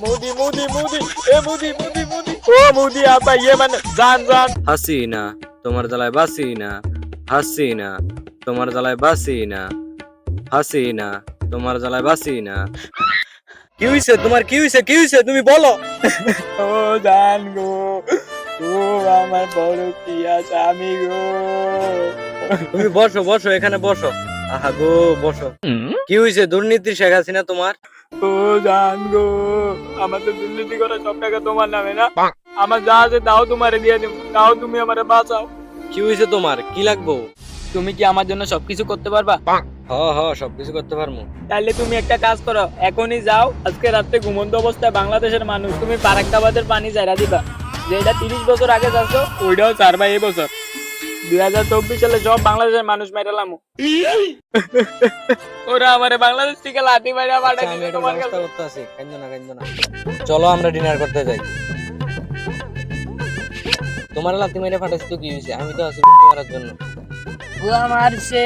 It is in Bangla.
মুদি মুদি মুদি এ মুদি মুদি মুদি ও মুদি আপা ইয়ে মানে জান জান হাসিনা তোমার জ্বালায় বাসিনা, হাসিনা তোমার জ্বালায় বাসিনা, হাসিনা তোমার জ্বালায় বাসিনা। কি হইছে তোমার, কি হইছে, কি হইছে তুমি বলো। ও জান গো ও আমার বড় প্রিয়া স্বামী গো তুমি বসো বসো, এখানে বসো। আহা গো বসো। কি হইছে, দুর্নীতি শেখ হাসিনা তোমার? ও জান গো আমার তো দুর্নীতি করা সব টাকা তোমার নামে না, আমার যা আছে তাও তোমারে দিয়ে দেব, তাও তুমি আমারে বাঁচাও। কি হইছে তোমার, কি লাগবো? তুমি কি আমার জন্য সবকিছু করতে পারবা? হ হ, সবকিছু করতে পারবো। তাহলে তুমি একটা কাজ করো, এখনই যাও, আজকে রাতে ঘুমন্ত অবস্থায় বাংলাদেশের মানুষ তুমি ফারাক্কাবাদের পানি জায়গা দিবা, যেটা 30 বছর আগে যাচ্ছো ওইটাও চারবা এই বছর। 2024 সালে সব বাংলাদেশের মানুষ মেরালাম ওরা আমারে বাংলাদেশ থেকে লাঠি মারা আচ্ছা, পাঠাই আমি দিবে এটা তোমার ব্যবস্থা কাছে। করতে আছি, কাইন্দো না কাইন্দো না। চলো আমরা ডিনার করতে যাই। তোমার লাথি মেরে ফাটাইছি তো কি হয়েছে, আমি তো আছি মারার জন্য। ও আমার সে